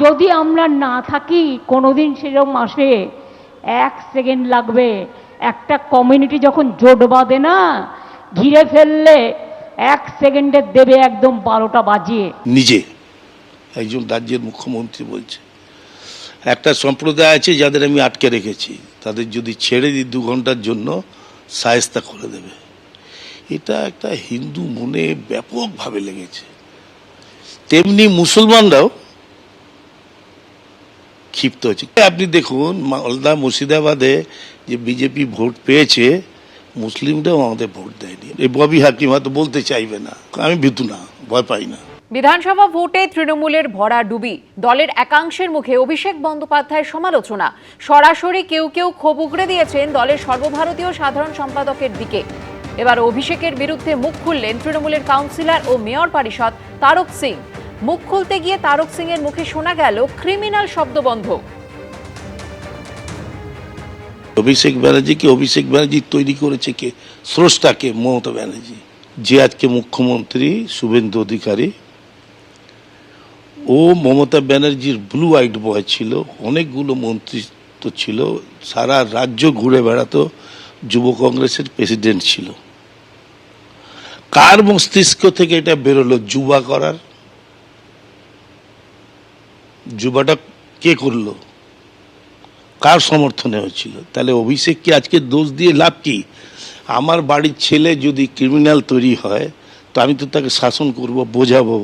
যদি আমরা না থাকি কোনোদিন সেরকম আসে 1 সেকেন্ড লাগবে। একটা কমিউনিটি যখন জোট বাঁধে না, ঘিরে ফেললে 1 সেকেন্ডে দেবে একদম 12টা বাজিয়ে। নিজে একজন রাজ্যের মুখ্যমন্ত্রী বলছে একটা সম্প্রদায় আছে যাদের আমি আটকে রেখেছি, তাদের যদি ছেড়ে দিই 2 ঘন্টার জন্য শায়েস্তা করে দেবে। এটা একটা হিন্দু মনে ব্যাপকভাবে লেগেছে। তেমনি মুসলমানরাও ক্ষিপ্ত হচ্ছে। আপনি দেখুন মালদা মুর্শিদাবাদে যে বিজেপি ভোট পেয়েছে, মুসলিমরাও আমাদের ভোট দেয়নি। এই ববি হাকিম হয়তো বলতে চাইবে না, আমি ভীতু না, ভয় পাই না। বিধানসভা ভোটে তৃণমূলের ভরাডুবি, দলের একাংশের মুখে অভিষেক বন্দ্যোপাধ্যায়ের সমালোচনা। সরাসরি কেউ কেউ ক্ষোভ উগড়ে দিয়েছেন দলের সর্বভারতীয় সাধারণ সম্পাদকের দিকে। এবার অভিষেকের বিরুদ্ধে মুখ খুললেন তৃণমূলের কাউন্সিলর ও মেয়র পরিষদ তারক সিং। মুখ খুলতে গিয়ে তারক সিং এর মুখে শোনা গেল ক্রিমিনাল শব্দবন্ধ। অভিষেক ব্যানার্জি তৈরি করেছে কে? স্রষ্টাকে, মমতা ব্যানার্জি, যে আজকে মুখ্যমন্ত্রী শুভেন্দু অধিকারী। ও মমতা ব্যানার্জির ব্লু আইড বয় ছিল, অনেকগুলো মন্ত্রিত্ব ছিল, সারা রাজ্য ঘুরে বেড়াতো, যুব কংগ্রেসের প্রেসিডেন্ট ছিল। কার মস্তিষ্ক থেকে এটা বেরোলো যুবা করার? যুবাটা কে করলো? কার সমর্থনে হয়েছিল? তাহলে অভিষেককে আজকে দোষ দিয়ে লাভ কি? আমার বাড়ির ছেলে যদি ক্রিমিনাল তৈরি হয়, তো আমি তো তাকে শাসন করব, বোঝাবো,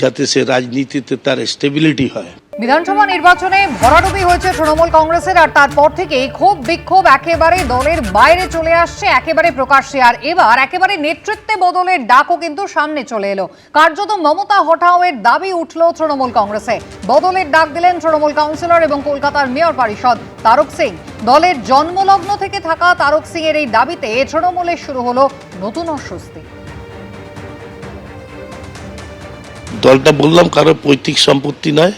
যাতে সে রাজনীতিতে তার স্টেবিলিটি হয়। বিধানসভা নির্বাচনে ভরাডুবি হয়েছে তৃণমূল কংগ্রেসের, আর তারপর থেকেই ক্ষোভ বিক্ষোভ একেবারে দলের বাইরে চলে আসছে, একেবারে প্রকাশ্যে। আর এবার একেবারে নেতৃত্বে বদলের ডাকও কিন্তু সামনে চলে এলো। কার্যত মমতা হটাওয়ের দাবি উঠল তৃণমূল কংগ্রেসে। বদলের ডাক দিলেন তৃণমূল কাউন্সিলর এবং কলকাতার মেয়র পরিষদ তারক সিং। দলের জন্মলগ্ন থেকে থাকা তারক সিং এর এই দাবিতে তৃণমূলে শুরু হলো নতুন অস্বস্তি। দলটা বললাম কারো পৈতৃক সম্পত্তি নয়,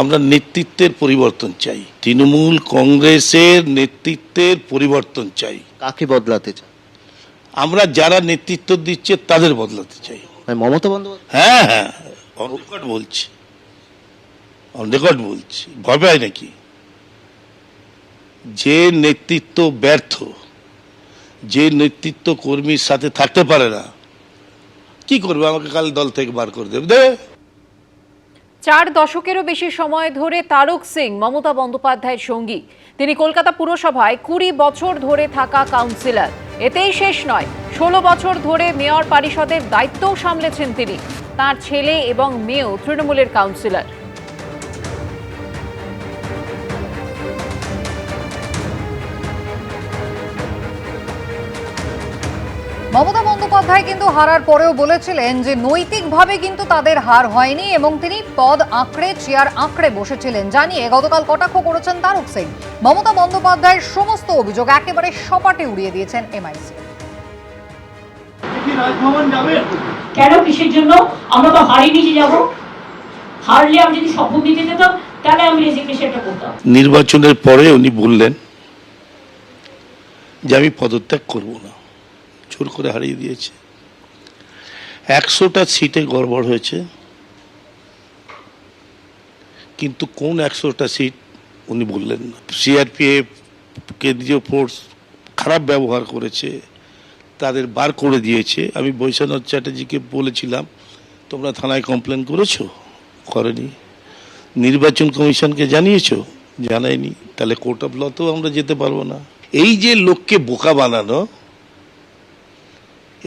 আমরা নেতৃত্বের পরিবর্তন চাই। তৃণমূল কংগ্রেসের নেতৃত্বের পরিবর্তন চাই। কাকে বদলাতে চাই? আমরা যারা নেতৃত্ব দিচ্ছে তাদের বদলাতে চাই। মমতা বন্দ্যোপাধ্যায়? হ্যাঁ হ্যাঁ, অন রেকর্ড বলছি, অন রেকর্ড বলছি। ভয় পাই নাকি? যে নেতৃত্ব ব্যর্থ, যে নেতৃত্ব কর্মীর সাথে থাকতে পারে না, কি করবে? আমাকে কাল দল থেকে বার করে দেবে। 4 দশকেরও বেশি সময় ধরে তারক সিং মমতা বন্দ্যোপাধ্যায়ের সঙ্গী। তিনি কলকাতা পুরসভায় 20 বছর ধরে থাকা কাউন্সিলর। এতেই শেষ নয়, 16 বছর ধরে মেয়র পরিষদের দায়িত্বও সামলেছেন তিনি। তার ছেলে এবং মেয়েও তৃণমূলের কাউন্সিলর। মমতা বন্দ্যোপাধ্যায় কিন্তু হারার পরেও বলেছিলেন যে নৈতিকভাবে কিন্তু তাদের হার হয়নি এবং তিনি পদ আঁকড়ে, চেয়ার আঁকড়ে বসেছিলেন, জানিয়ে গতকাল কটাক্ষ করেছেন তারক সিং। মমতা বন্দ্যোপাধ্যায়ের সমস্ত অভিযোগ একেবারে সপাটে উড়িয়ে দিয়েছেন এমআইসি। কেন, কিসের জন্য? আমরা তো হারিয়ে নিয়ে যাব। হারলে আমি যদি শপথ দিতে যেতাম, তাহলে আমি রেজিগনেশনটা করতাম। নির্বাচনের পরে উনি বললেন যে আমি পদত্যাগ করব না, জোর করে হারিয়ে দিয়েছে। 100টা সিটে গড়বড় হয়েছে, কিন্তু কোন 100টা সিট উনি বললেন না। সিআরপিএফ, কেন্দ্রীয় ফোর্স খারাপ ব্যবহার করেছে, তাদের বার করে দিয়েছে। আমি বৈশ্বনাথ চ্যাটার্জিকে বলেছিলাম, তোমরা থানায় কমপ্লেন করেছো? করেনি। নির্বাচন কমিশনকে জানিয়েছো? জানায়নি। তাহলে কোর্ট অফ লতেও আমরা যেতে পারবো না। এই যে লোককে বোকা বানানো,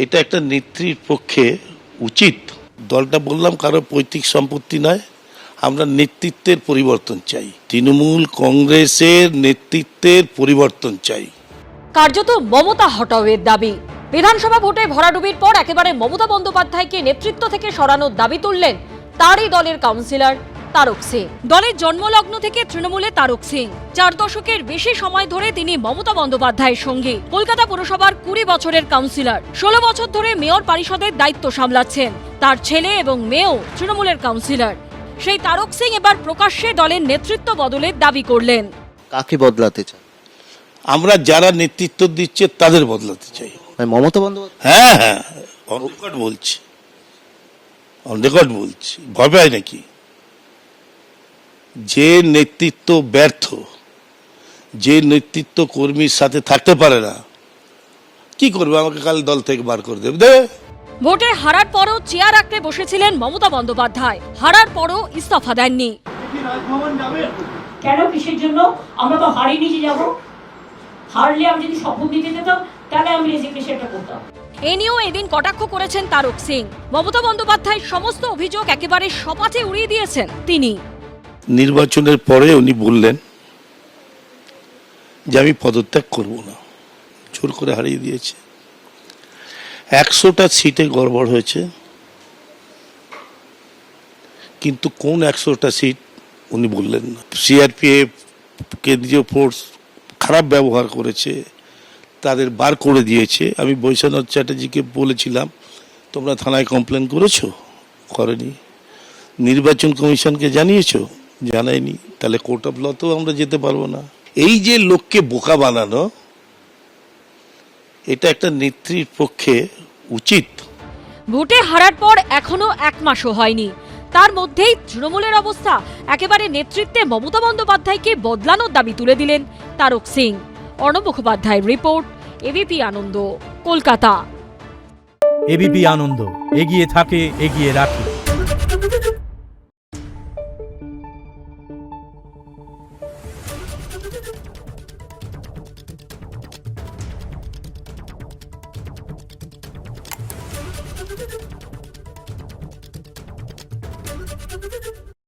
এটা একটা নেত্রীর পক্ষে উচিত? দলটা বললাম কারো পৈতৃক সম্পত্তি নয়, আমরা নেতৃত্বের পরিবর্তন চাই। তৃণমূল কংগ্রেসের নেতৃত্বের পরিবর্তন চাই। কার্যত মমতা হটাওয়ের দাবি। বিধানসভা ভোটে ভরাডুবির পর একেবারে মমতা বন্দ্যোপাধ্যায়কে নেতৃত্ব থেকে সরানোর দাবি তুললেন তারই দলের কাউন্সিলর তারক সিং। দলের জন্মলগ্ন থেকে তৃণমূলে তারক সিং। 4 দশকের বেশি সময় ধরে তিনি মমতা বন্দ্যোপাধ্যায়ের সঙ্গী। কলকাতা পুরসভার 20 বছরের কাউন্সিলর। 16 বছর ধরে মেয়র পরিষদের দায়িত্ব সামলাচ্ছেন। তার ছেলে এবং মেয়েও তৃণমূলের কাউন্সিলর। সেই তারক সিং এবার প্রকাশ্যে দলের নেতৃত্ব বদলের দাবি করলেন। কাকে বদলাতে চাই? আমরা যারা নেতৃত্ব দিচ্ছে তাদের বদলাতে চাই। মমতা বন্দ্যোপাধ্যায়? হ্যাঁ হ্যাঁ, অন রেকর্ড বলছি, অন রেকর্ড বলছি। ভয় পাই নাকি? যে নেতৃত্ব ব্যর্থ, যে নেতৃত্ব কর্মীর সাথে থাকতে পারে না, কি করবে? আমাকে কাল দল থেকে বার করে দেবে। ভোটে হারার পরও চেয়ার আঁকড়ে বসেছিলেন মমতা বন্দ্যোপাধ্যায়। হারার পরও ইস্তফা দেননি। কেন, কিসের জন্য? আমরা তো হারিনি যে যাবো। হারলে আমি যদি শপথ দিতে যেতাম তাহলে আমি রেজিগনেশনটা করতাম। এ নিয়েও এদিন কটাক্ষ করেছেন তারক সিং। মমতা বন্দ্যোপাধ্যায়ের সমস্ত অভিযোগ একেবারে সপাটে উড়িয়ে দিয়েছেন তিনি। নির্বাচনের পরে উনি বললেন যে আমি পদত্যাগ করব না, জোর করে হারিয়ে দিয়েছে। 100টা সিটে গড়বড় হয়েছে, কিন্তু কোন 100টা সিট উনি বললেন না। সিআরপিএফ, কেন্দ্রীয় ফোর্স খারাপ ব্যবহার করেছে, তাদের বার করে দিয়েছে। আমি বৈশ্বনাথ চ্যাটার্জিকে বলেছিলাম, তোমরা থানায় কমপ্লেন করেছো? করেনি। নির্বাচন কমিশনকে জানিয়েছো? জানায়নি। তাহলে কোর্ট অফ লতেও আমরা যেতে পারবো না। এই যে লোককে বোকা বানানো, এটা একটা নেত্রীর পক্ষে উচিত? ভোটে হারার পর এখনো 1 মাসও হয়নি, তার মধ্যেই তৃণমূলের অবস্থা। একেবারে নেতৃত্বে মমতা বন্দ্যোপাধ্যায়কে বদলানোর দাবি তুলে দিলেন তারক সিং। অর্ণব মুখোপাধ্যায়ের রিপোর্ট, এবিপি আনন্দ, কলকাতা। এবিপি আনন্দ, এগিয়ে থাকে, এগিয়ে রাখে।